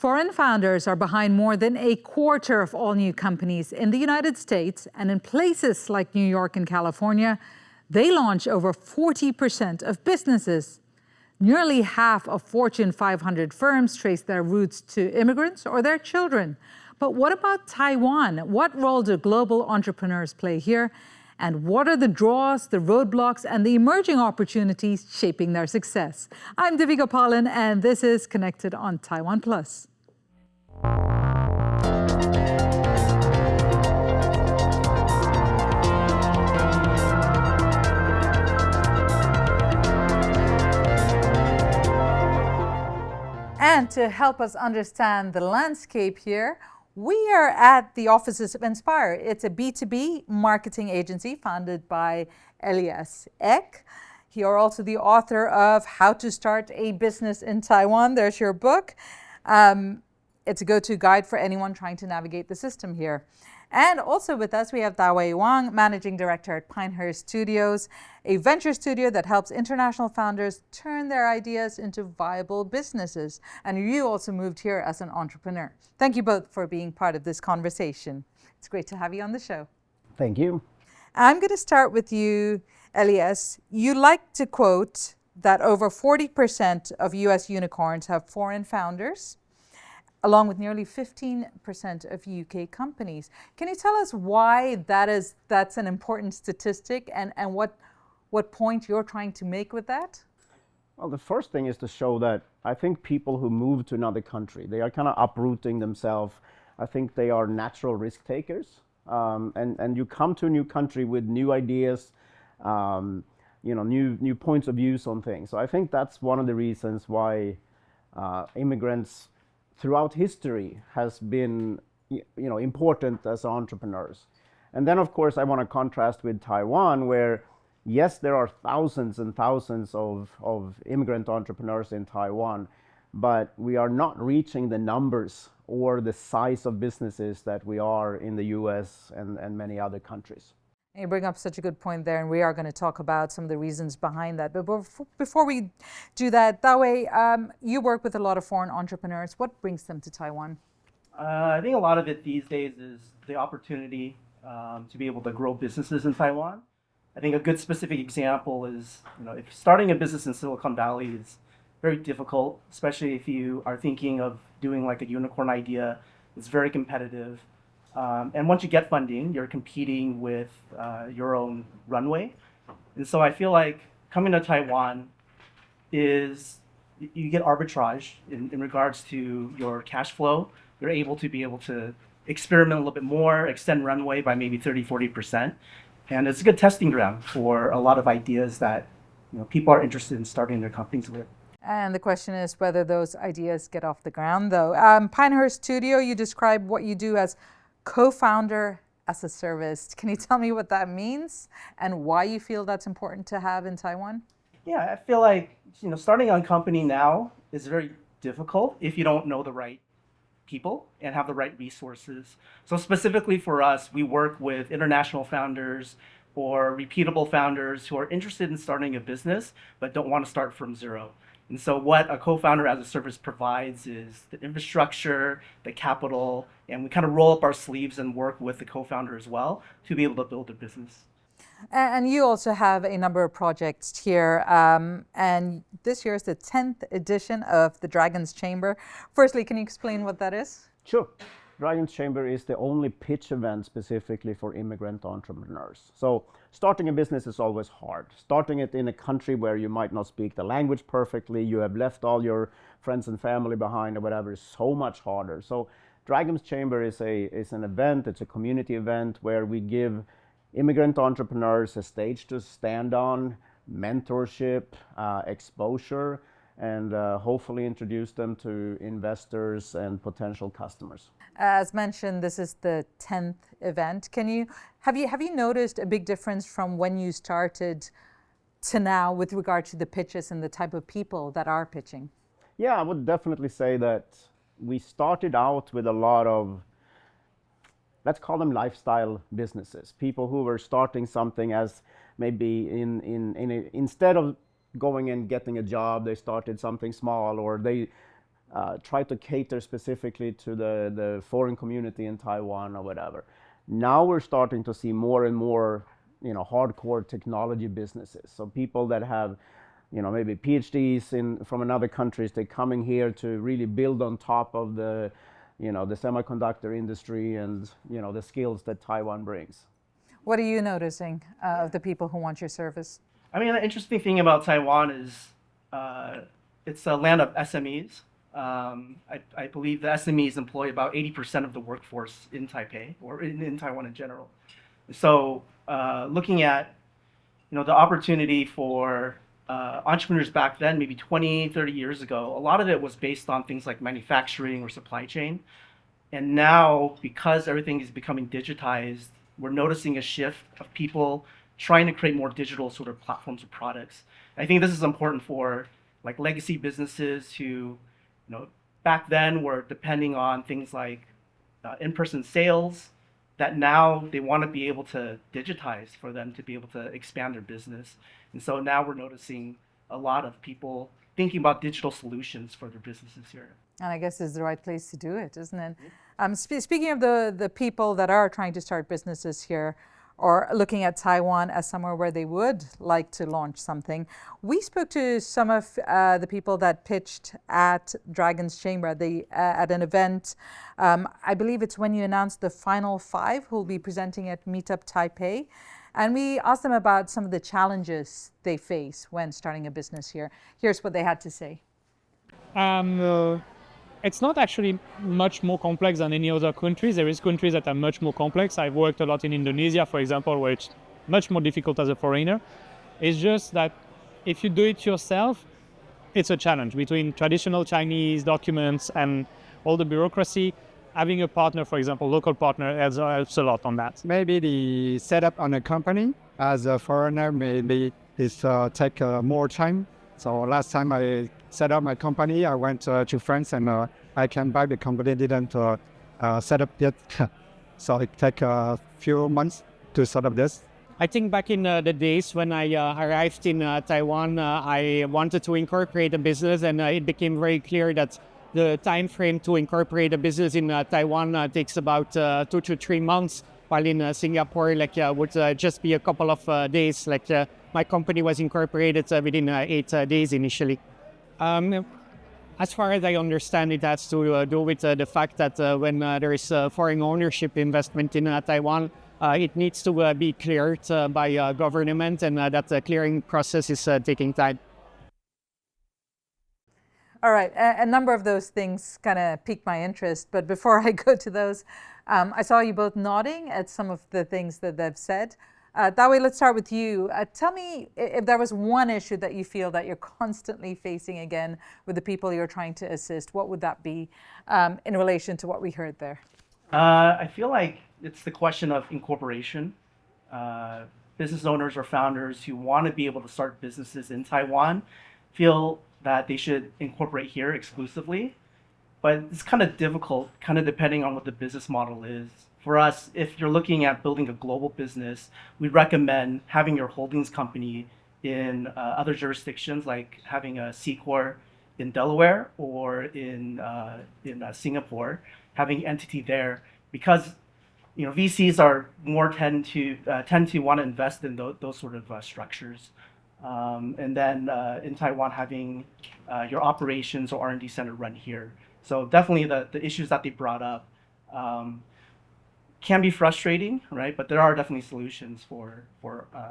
Foreign founders are behind more than a quarter of all new companies in the United States, and in places like New York and California, they launch over 40% of businesses. Nearly half of Fortune 500 firms trace their roots to immigrants or their children. But what about Taiwan? What role do global entrepreneurs play here? And what are the draws, the roadblocks, and the emerging opportunities shaping their success? I'm Divya Gopalan, and this is Connected on Taiwan Plus. And to help us understand the landscape here, we are at the offices of Enspyre. It's a B2B marketing agency founded by Elias Ek. You are also the author of How to Start a Business in Taiwan. There's your book. It's a go-to guide for anyone trying to navigate the system here. And also with us, we have Ta-Wei Wang, Managing Director at Pinehurst Studios, a venture studio that helps international founders turn their ideas into viable businesses. And you also moved here as an entrepreneur. Thank you both for being part of this conversation. It's great to have you on the show. Thank you. I'm going to start with you, Elias. You like to quote that over 40% of US unicorns have foreign founders, along with nearly 15% of UK companies. Can you tell us why that's an important statistic and what point you're trying to make with that? Well, the first thing is to show that I think people who move to another country, they are kind of uprooting themselves. I think they are natural risk takers. And you come to a new country with new ideas, new points of views on things. So I think that's one of the reasons why immigrants throughout history has been important as entrepreneurs. And then of course I want to contrast with Taiwan, where yes, there are thousands and thousands of immigrant entrepreneurs in Taiwan, but we are not reaching the numbers or the size of businesses that we are in the US and many other countries. You bring up such a good point there, and we are going to talk about some of the reasons behind that. But before we do that, Ta-Wei, you work with a lot of foreign entrepreneurs. What brings them to Taiwan? I think a lot of it these days is the opportunity to be able to grow businesses in Taiwan. I think a good specific example is, if starting a business in Silicon Valley is very difficult, especially if you are thinking of doing like a unicorn idea. It's very competitive. And once you get funding, you're competing with your own runway. And so I feel like coming to Taiwan is, you get arbitrage in regards to your cash flow. You're able to experiment a little bit more, extend runway by maybe 30-40%. And it's a good testing ground for a lot of ideas that people are interested in starting their companies with. And the question is whether those ideas get off the ground, though. Pinehurst Studio, you describe what you do as co-founder as a service. Can you tell me what that means and why you feel that's important to have in Taiwan? Yeah, I feel like starting a company now is very difficult if you don't know the right people and have the right resources. So specifically for us, we work with international founders or repeatable founders who are interested in starting a business but don't want to start from zero. And so what a co-founder as a service provides is the infrastructure, the capital, and we kind of roll up our sleeves and work with the co-founder as well to be able to build a business. And you also have a number of projects here, and this year is the 10th edition of the Dragon's Chamber. Firstly, can you explain what that is? Sure. Dragon's Chamber is the only pitch event specifically for immigrant entrepreneurs. So starting a business is always hard. Starting it in a country where you might not speak the language perfectly, you have left all your friends and family behind or whatever, is so much harder. So Dragon's Chamber is an event, it's a community event where we give immigrant entrepreneurs a stage to stand on, mentorship, exposure, and hopefully introduce them to investors and potential customers. As mentioned, this is the 10th event. Have you noticed a big difference from when you started to now with regard to the pitches and the type of people that are pitching? Yeah, I would definitely say that we started out with a lot of, let's call them lifestyle businesses. People who were starting something as maybe instead of going and getting a job, they started something small, or they try to cater specifically to the foreign community in Taiwan or whatever. Now we're starting to see more and more, hardcore technology businesses. So people that have, maybe PhDs from another countries, they're coming here to really build on top of the semiconductor industry and, the skills that Taiwan brings. What are you noticing of the people who want your service? I mean, the interesting thing about Taiwan is it's a land of SMEs. I believe the SMEs employ about 80% of the workforce in Taipei, or in Taiwan in general. So looking at the opportunity for entrepreneurs back then, maybe 20, 30 years ago, a lot of it was based on things like manufacturing or supply chain. And now, because everything is becoming digitized, we're noticing a shift of people trying to create more digital sort of platforms or products. I think this is important for like legacy businesses who, back then were depending on things like in-person sales, that now they want to be able to digitize for them to be able to expand their business. And so now we're noticing a lot of people thinking about digital solutions for their businesses here. And I guess it's the right place to do it, isn't it? Speaking of the people that are trying to start businesses here, or looking at Taiwan as somewhere where they would like to launch something, we spoke to some of the people that pitched at Dragon's Chamber at an event. I believe it's when you announced the final 5 who will be presenting at Meetup Taipei. And we asked them about some of the challenges they face when starting a business here. Here's what they had to say. It's not actually much more complex than any other countries. There is countries that are much more complex. I've worked a lot in Indonesia, for example, where it's much more difficult as a foreigner. It's just that if you do it yourself, it's a challenge between traditional Chinese documents and all the bureaucracy. Having a partner, for example, local partner, helps a lot on that. Maybe the setup on a company as a foreigner maybe is take more time. So last time I set up my company, I went to France and I came back, the company didn't set up yet. So it took a few months to set up this. I think back in the days when I arrived in Taiwan, I wanted to incorporate a business, and it became very clear that the time frame to incorporate a business in Taiwan takes about 2 to 3 months, while in Singapore, would just be a couple of days. My company was incorporated within 8 days initially. As far as I understand, it has to do with the fact that when there is foreign ownership investment in Taiwan, it needs to be cleared by government, and that clearing process is taking time. All right, a number of those things kind of piqued my interest, but before I go to those, I saw you both nodding at some of the things that they've said. Ta-Wei, let's start with you. Tell me if there was one issue that you feel that you're constantly facing again with the people you're trying to assist. What would that be in relation to what we heard there? I feel like it's the question of incorporation. Business owners or founders who want to be able to start businesses in Taiwan feel that they should incorporate here exclusively, but it's kind of difficult, kind of depending on what the business model is. For us, if you're looking at building a global business, we recommend having your holdings company in other jurisdictions, like having a C Corp in Delaware or in Singapore, having entity there, because VCs are more tend to want to invest in those sort of structures. And then in Taiwan, having your operations or R&D center run here. So definitely the issues that they brought up can be frustrating, right? But there are definitely solutions for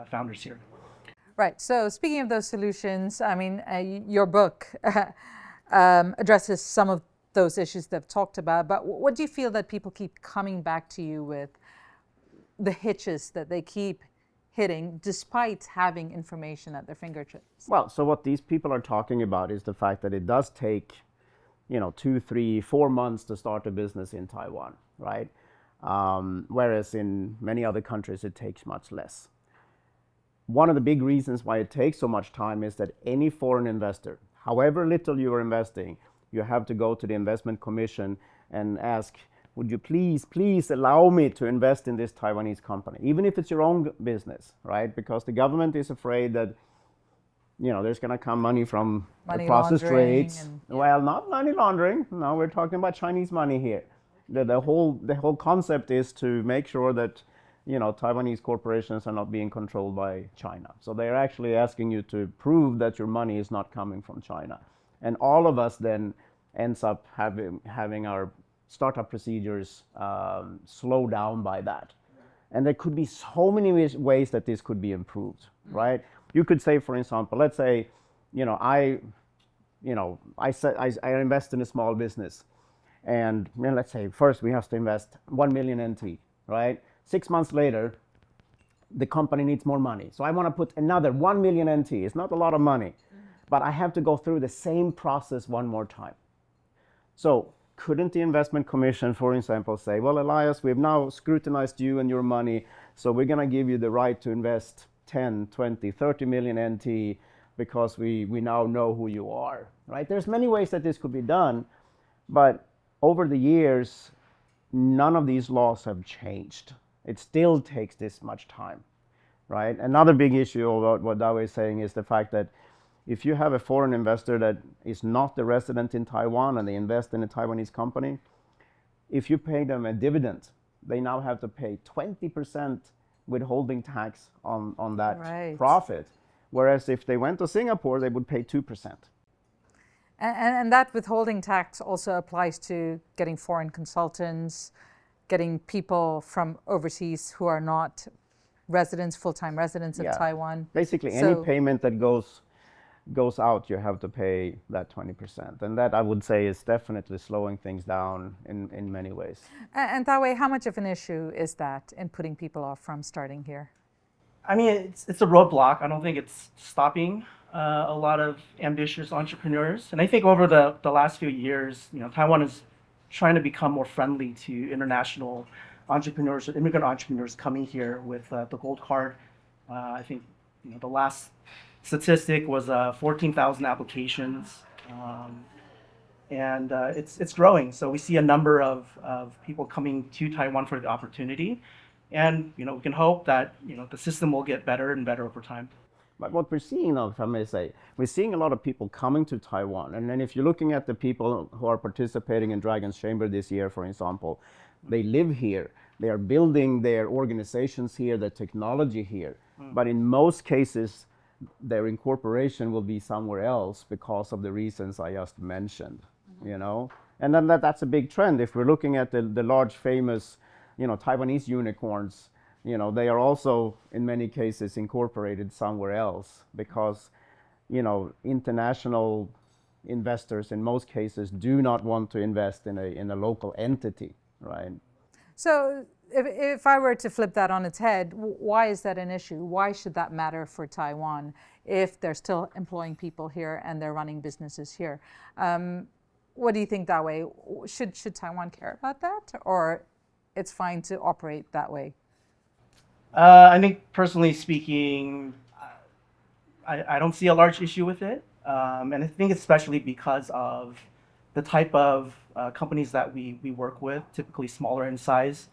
founders here. Right. So speaking of those solutions, I mean, your book addresses some of those issues they've talked about. But what do you feel that people keep coming back to you with, the hitches that they keep hitting despite having information at their fingertips? Well, so what these people are talking about is the fact that it does take, 2, 3, 4 months to start a business in Taiwan, right? Whereas in many other countries, it takes much less. One of the big reasons why it takes so much time is that any foreign investor, however little you are investing, you have to go to the investment commission and ask, would you please allow me to invest in this Taiwanese company, even if it's your own business, right? Because the government is afraid that, there's going to come money from Money the processed laundering rates. Well, not money laundering. No, we're talking about Chinese money here. The whole concept is to make sure that Taiwanese corporations are not being controlled by China. So they're actually asking you to prove that your money is not coming from China. And all of us then ends up having our startup procedures slow down by that. And there could be so many ways that this could be improved, right? You could say, for example, let's say, I invest in a small business, and let's say first we have to invest 1 million NT, right? 6 months later, the company needs more money. So I want to put another 1 million NT. It's not a lot of money, but I have to go through the same process one more time. So couldn't the investment commission, for example, say, well, Elias, we've now scrutinized you and your money, so we're going to give you the right to invest 10, 20, 30 million NT because we now know who you are, right? There's many ways that this could be done, but over the years, none of these laws have changed. It still takes this much time, right? Another big issue about what Ta-Wei is saying is the fact that if you have a foreign investor that is not the resident in Taiwan and they invest in a Taiwanese company, if you pay them a dividend, they now have to pay 20% withholding tax on that profit. Whereas if they went to Singapore, they would pay 2%. And that withholding tax also applies to getting foreign consultants, getting people from overseas who are not residents, full-time residents of Taiwan. Basically, any payment that goes out, you have to pay that 20%. And that, I would say, is definitely slowing things down in many ways. And Ta-Wei, how much of an issue is that in putting people off from starting here? I mean, it's a roadblock. I don't think it's stopping a lot of ambitious entrepreneurs. And I think over the last few years, Taiwan is trying to become more friendly to international entrepreneurs or immigrant entrepreneurs coming here with the Gold Card. I think the last statistic was 14,000 applications, and it's growing. So we see a number of people coming to Taiwan for the opportunity, and we can hope that the system will get better and better over time. But what we're seeing now, if I may say, we're seeing a lot of people coming to Taiwan. And then if you're looking at the people who are participating in Dragon's Chamber this year, for example, they live here. They are building their organizations here, their technology here. But in most cases, their incorporation will be somewhere else because of the reasons I just mentioned, And then that's a big trend. If we're looking at the large famous, Taiwanese unicorns, they are also in many cases incorporated somewhere else because, international investors in most cases do not want to invest in a local entity, right? So if I were to flip that on its head, why is that an issue? Why should that matter for Taiwan if they're still employing people here and they're running businesses here? What do you think, Ta-Wei? Should Taiwan care about that, or it's fine to operate that way? I think, personally speaking, I don't see a large issue with it. And I think especially because of the type of companies that we work with, typically smaller in size.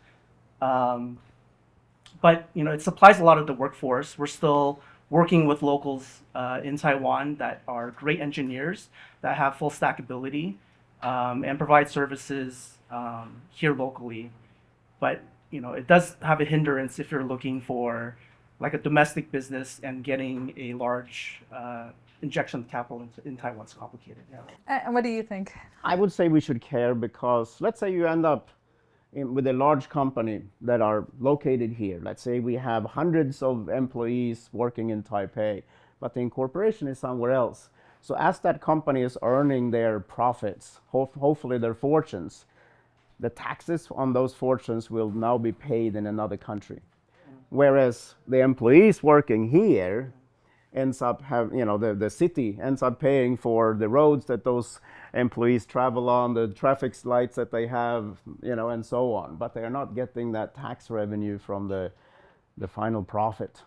But it supplies a lot of the workforce. We're still working with locals in Taiwan that are great engineers that have full stack ability and provide services here locally. But it does have a hindrance if you're looking for like a domestic business, and getting a large injection of capital in Taiwan is complicated. And what do you think? I would say we should care because let's say you end up with a large company that are located here. Let's say we have hundreds of employees working in Taipei, but the incorporation is somewhere else. So as that company is earning their profits, hopefully their fortunes, the taxes on those fortunes will now be paid in another country. Whereas the employees working here ends up the city ends up paying for the roads that those employees travel on, the traffic lights that they have, and so on. But they are not getting that tax revenue from the final profit.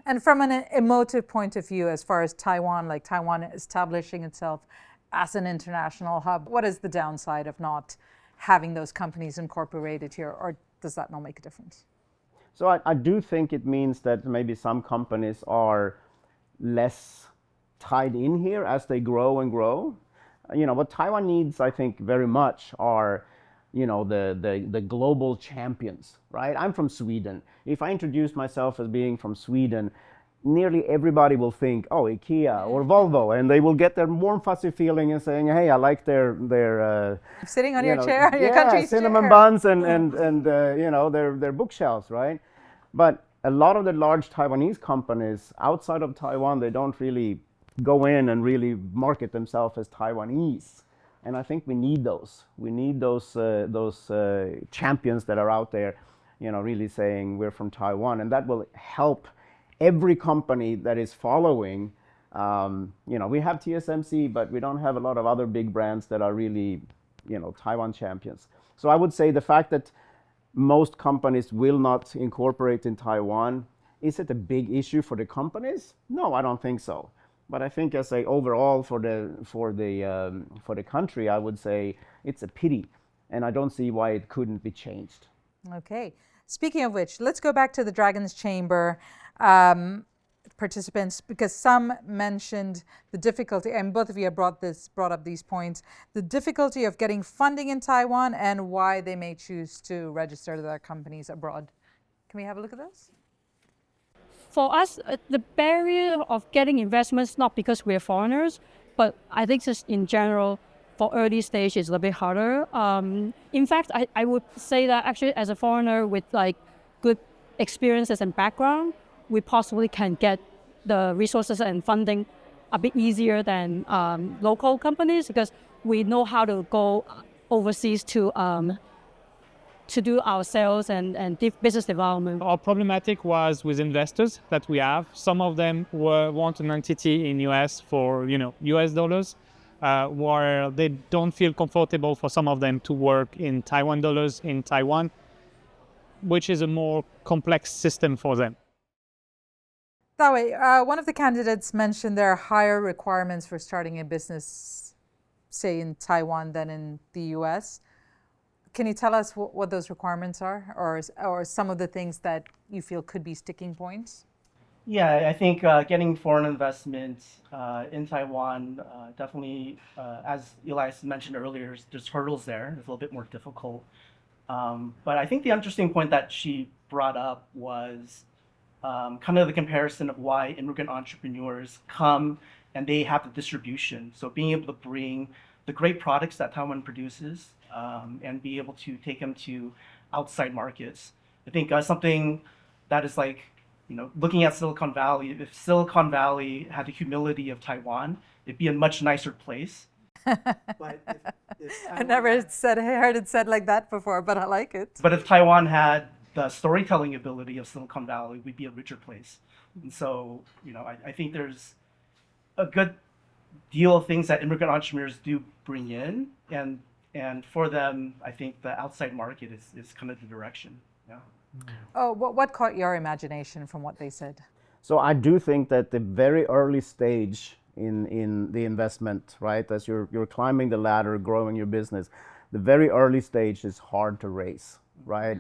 And from an emotive point of view, as far as Taiwan establishing itself as an international hub, what is the downside of not having those companies incorporated here, or does that not make a difference? So I do think it means that maybe some companies are less tied in here as they grow and grow. What Taiwan needs, I think, very much are the global champions, right? I'm from Sweden. If I introduce myself as being from Sweden, nearly everybody will think, oh, IKEA or Volvo, and they will get their warm, fuzzy feeling and saying, hey, I like their sitting on your chair, your country's cinnamon chair. buns and their bookshelves, right? But a lot of the large Taiwanese companies outside of Taiwan, they don't really go in and really market themselves as Taiwanese. And I think we need those. We need those champions that are out there, really saying we're from Taiwan, and that will help every company that is following. We have TSMC, but we don't have a lot of other big brands that are really, Taiwan champions. So I would say the fact that most companies will not incorporate in Taiwan, is it a big issue for the companies? No, I don't think so. But I think as overall for the country, I would say it's a pity, and I don't see why it couldn't be changed. Okay. Speaking of which, let's go back to the Dragon's Chamber participants, because some mentioned the difficulty, and both of you have brought up these points, the difficulty of getting funding in Taiwan and why they may choose to register their companies abroad. Can we have a look at this? For us, the barrier of getting investments, not because we're foreigners, but I think just in general, for early stage, it's a little bit harder. In fact, I would say that actually as a foreigner with good experiences and background, we possibly can get the resources and funding a bit easier than local companies, because we know how to go overseas to do our sales and business development. Our problematic was with investors that we have. Some of them want an entity in US for US dollars, where they don't feel comfortable for some of them to work in Taiwan dollars in Taiwan, which is a more complex system for them. Ta-Wei, one of the candidates mentioned there are higher requirements for starting a business, say in Taiwan than in the US. Can you tell us what those requirements are, or some of the things that you feel could be sticking points? Yeah, I think getting foreign investment in Taiwan, definitely, as Elias mentioned earlier, there's hurdles there. It's a little bit more difficult. But I think the interesting point that she brought up was kind of the comparison of why immigrant entrepreneurs come and they have the distribution. So being able to bring the great products that Taiwan produces and be able to take them to outside markets. I think something that is looking at Silicon Valley, if Silicon Valley had the humility of Taiwan, it'd be a much nicer place. But if I never heard it said like that before, but I like it. But if Taiwan had the storytelling ability of Silicon Valley, we'd be a richer place. And so, I think there's a good deal of things that immigrant entrepreneurs do bring in, and for them, I think the outside market is kind of the direction. Yeah. Oh, what caught your imagination from what they said? So I do think that the very early stage in the investment, right, as you're climbing the ladder, growing your business, the very early stage is hard to raise, right?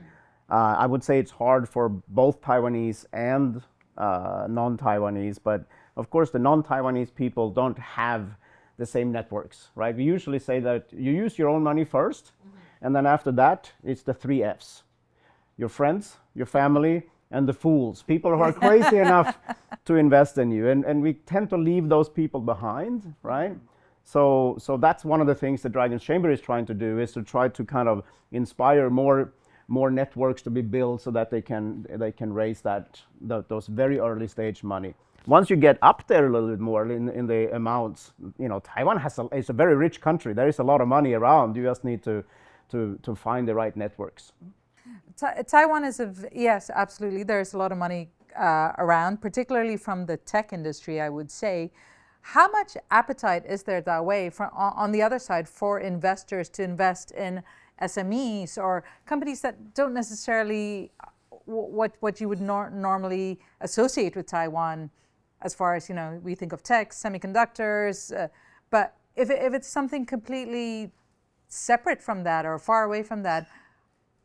I would say it's hard for both Taiwanese and non-Taiwanese, but of course the non-Taiwanese people don't have the same networks, right? We usually say that you use your own money first, and then after that, it's the 3 Fs. Your friends, your family, and the fools. People who are crazy enough to invest in you. And we tend to leave those people behind, right? So that's one of the things the Dragon's Chamber is trying to do, is to try to kind of inspire more networks to be built so that they can raise those very early stage money. Once you get up there a little bit more in the amounts, Taiwan is a very rich country. There is a lot of money around. You just need to find the right networks. Taiwan is yes, absolutely. There's a lot of money around, particularly from the tech industry, I would say. How much appetite is there that way on the other side for investors to invest in SMEs or companies that don't necessarily what you would normally associate with Taiwan, as far as we think of tech, semiconductors, but if it's something completely separate from that or far away from that,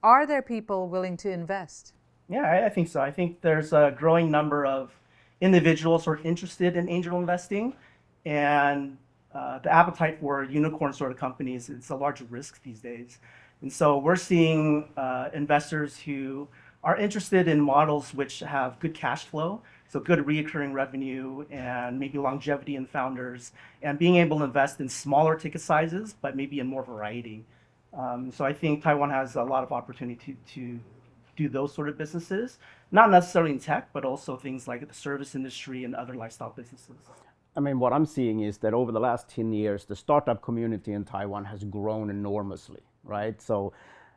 are there people willing to invest? Yeah, I think so. I think there's a growing number of individuals who are interested in angel investing. and the appetite for unicorn sort of companies, it's a large risk these days. And so we're seeing investors who are interested in models which have good cash flow, so good reoccurring revenue and maybe longevity in founders, and being able to invest in smaller ticket sizes, but maybe in more variety. So I think Taiwan has a lot of opportunity to do those sort of businesses, not necessarily in tech, but also things like the service industry and other lifestyle businesses. I mean, what I'm seeing is that over the last 10 years, the startup community in Taiwan has grown enormously, right? So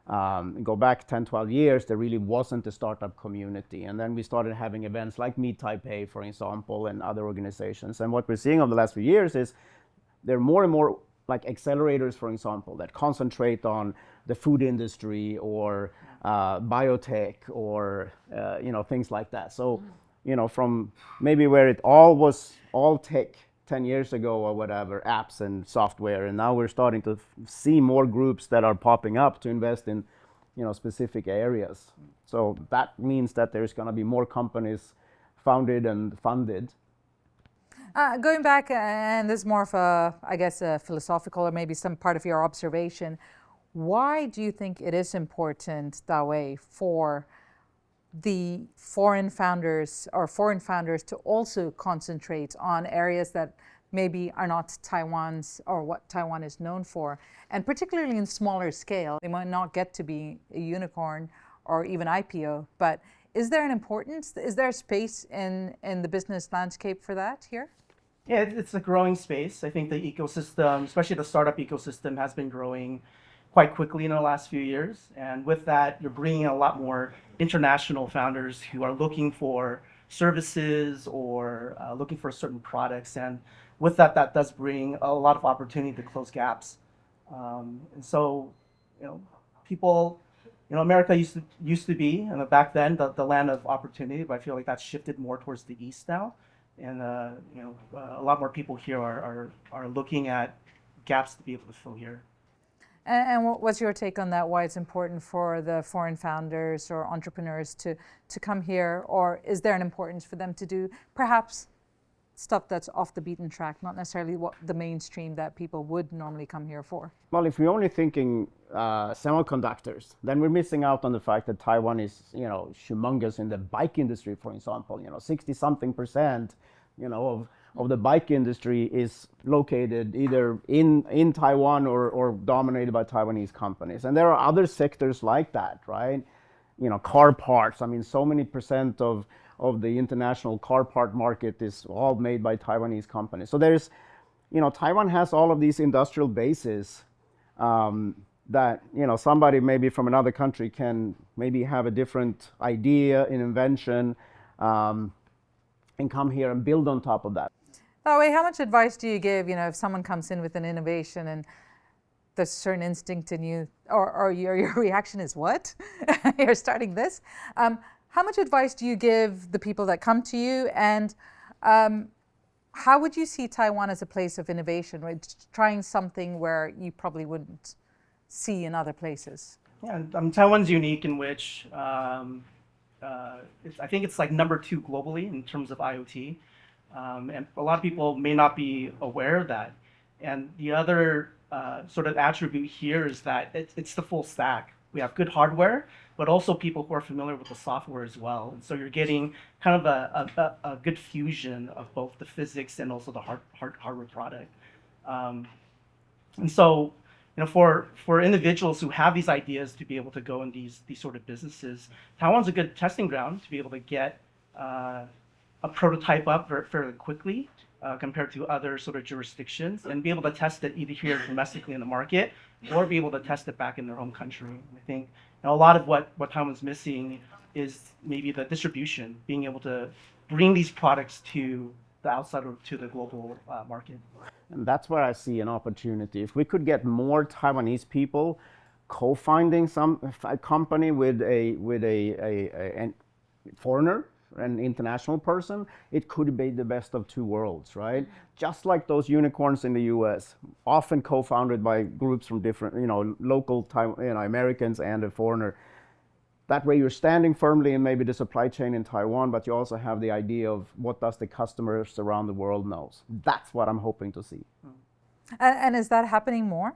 go back 10, 12 years, there really wasn't a startup community. And then we started having events like Meet Taipei, for example, and other organizations. And what we're seeing over the last few years is there are more and more like accelerators, for example, that concentrate on the food industry or biotech or things like that. So from maybe where it all was all tech 10 years ago or whatever, apps and software, and now we're starting to see more groups that are popping up to invest in specific areas. So that means that there's going to be more companies founded and funded. Going back, and this is more of a philosophical or maybe some part of your observation, why do you think it is important, Ta-Wei, for the foreign founders to also concentrate on areas that maybe are not Taiwan's or what Taiwan is known for, and particularly in smaller scale? They might not get to be a unicorn or even IPO, but is there an importance? Is there a space in the business landscape for that here? Yeah, it's a growing space. I think the ecosystem, especially the startup ecosystem, has been growing quite quickly in the last few years. And with that, you're bringing a lot more international founders who are looking for services or looking for certain products. And with that, that does bring a lot of opportunity to close gaps. And so, people, America used to be, back then, the land of opportunity, but I feel like that's shifted more towards the east now. And a lot more people here are looking at gaps to be able to fill here. And what's your take on that? Why it's important for the foreign founders or entrepreneurs to come here, or is there an importance for them to do perhaps stuff that's off the beaten track, not necessarily what the mainstream that people would normally come here for? Well, if we're only thinking semiconductors, then we're missing out on the fact that Taiwan is, humongous in the bike industry, for example. 60-something% of the bike industry is located either in Taiwan or dominated by Taiwanese companies. And there are other sectors like that, right? Car parts. I mean, so many percent of the international car part market is all made by Taiwanese companies. So there's, Taiwan has all of these industrial bases that, somebody maybe from another country can maybe have a different idea, an invention, and come here and build on top of that. Ta-Wei, how much advice do you give, if someone comes in with an innovation and there's a certain instinct in you, or your reaction is, what? You're starting this? How much advice do you give the people that come to you, and how would you see Taiwan as a place of innovation, right? Trying something where you probably wouldn't see in other places? Yeah, Taiwan's unique in which I think it's like number 2 globally in terms of IoT. And a lot of people may not be aware of that. And the other sort of attribute here is that it's the full stack. We have good hardware, but also people who are familiar with the software as well. And so you're getting kind of a good fusion of both the physics and also the hardware product. And so, for individuals who have these ideas to be able to go in these sort of businesses, Taiwan's a good testing ground to be able to get a prototype up fairly quickly compared to other sort of jurisdictions, and be able to test it either here domestically in the market or be able to test it back in their home country. I think a lot of what Taiwan's missing is maybe the distribution, being able to bring these products to the outside or to the global market. And that's where I see an opportunity. If we could get more Taiwanese people co-founding a company with a foreigner, an international person, it could be the best of 2 worlds, right? Just like those unicorns in the US, often co-founded by groups from different, local Americans and a foreigner. that way you're standing firmly in maybe the supply chain in Taiwan, but you also have the idea of what does the customers around the world knows. That's what I'm hoping to see. And is that happening more?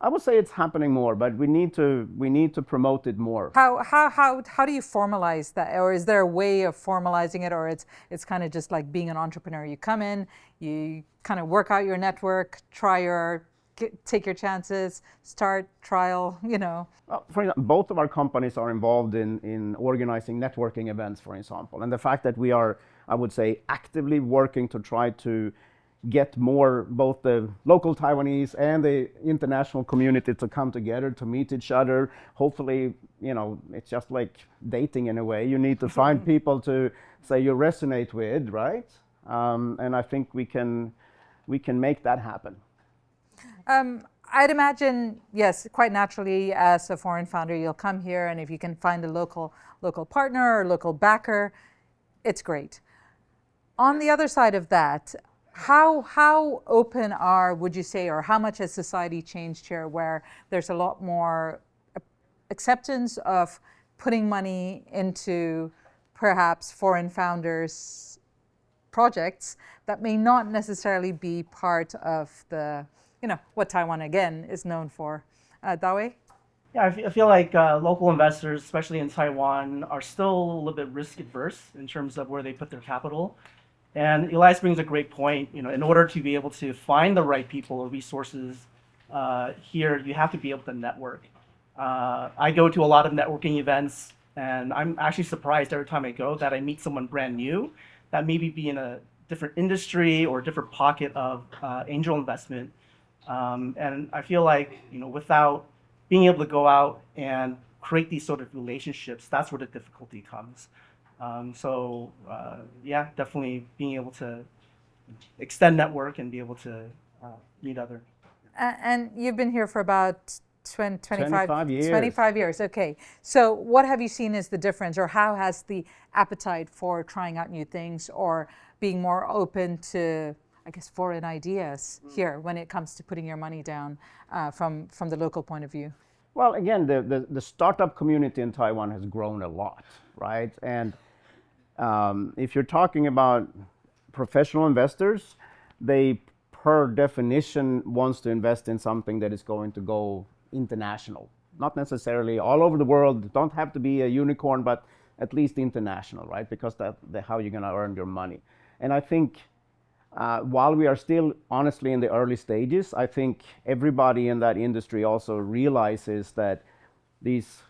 I would say it's happening more, but we need to promote it more. How do you formalize that, or is there a way of formalizing it, or it's kind of just like being an entrepreneur? You come in, you kind of work out your network, take your chances, start, trial, you know. Well, for example, both of our companies are involved in organizing networking events, for example, and the fact that we are, I would say, actively working to try to get more, both the local Taiwanese and the international community to come together, to meet each other. Hopefully, you know, it's just like dating in a way. You need to find people to say you resonate with, right? And I think we can make that happen. I'd imagine, yes, quite naturally, as a foreign founder, you'll come here, and if you can find a local partner or local backer, it's great. On the other side of that, how open would you say, or how much has society changed here, where there's a lot more acceptance of putting money into perhaps foreign founders' projects that may not necessarily be part of the, you know, what Taiwan again is known for. Ta-Wei? Yeah, I feel like local investors, especially in Taiwan, are still a little bit risk adverse in terms of where they put their capital. And Elias brings a great point. You know, in order to be able to find the right people or resources here, you have to be able to network. I go to a lot of networking events, and I'm actually surprised every time I go that I meet someone brand new that maybe be in a different industry or different pocket of angel investment. And I feel like, you know, without being able to go out and create these sort of relationships, that's where the difficulty comes. Yeah, definitely being able to extend network and be able to meet other. And you've been here for about 25 years. 25 years, okay. So what have you seen as the difference, or how has the appetite for trying out new things or being more open to, I guess, foreign ideas here when it comes to putting your money down from the local point of view? Well, again, the startup community in Taiwan has grown a lot, right? And if you're talking about professional investors, they per definition wants to invest in something that is going to go international. Not necessarily all over the world, don't have to be a unicorn, but at least international, right? Because that's how you're going to earn your money. And I think while we are still honestly in the early stages, I think everybody in that industry also realizes that these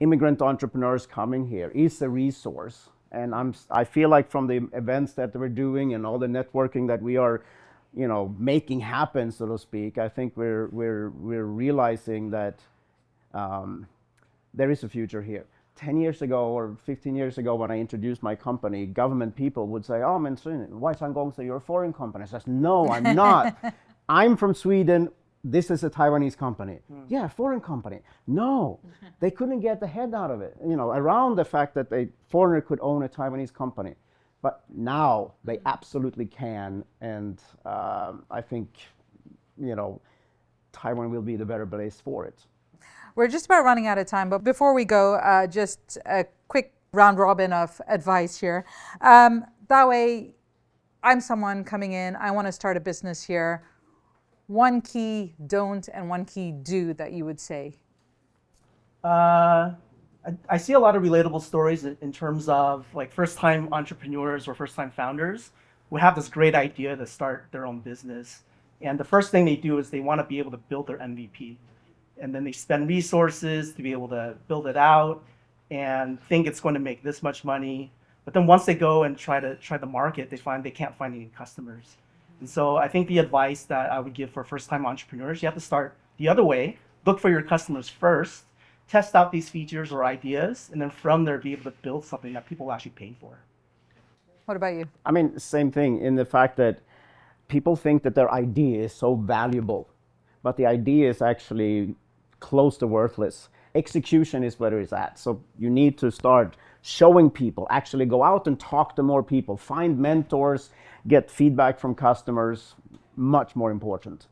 immigrant entrepreneurs coming here is a resource. And I feel like from the events that we're doing and all the networking that we are, you know, making happen, so to speak, I think we're realizing that there is a future here. 10 years ago or 15 years ago, when I introduced my company, government people would say, "Oh, men, so you're a foreign company." I says, "No, I'm not. I'm from Sweden. This is a Taiwanese company." "Yeah, foreign company." No, they couldn't get the head out of it, you know, around the fact that a foreigner could own a Taiwanese company. But now they absolutely can, and I think, you know, Taiwan will be the better place for it. We're just about running out of time, but before we go, just a quick round robin of advice here. Ta-Wei, I'm someone coming in, I want to start a business here. One key don't and one key do that you would say? I see a lot of relatable stories in terms of like first-time entrepreneurs or first-time founders who have this great idea to start their own business. And the first thing they do is they want to be able to build their MVP. And then they spend resources to be able to build it out and think it's going to make this much money. But then once they go and try the market, they find they can't find any customers. And so I think the advice that I would give for first-time entrepreneurs, you have to start the other way. Look for your customers first, test out these features or ideas, and then from there be able to build something that people will actually pay for. What about you? I mean, same thing in the fact that people think that their idea is so valuable, but the idea is actually close to worthless. Execution is where it's at. So you need to start showing people, actually go out and talk to more people, find mentors, get feedback from customers, much more important.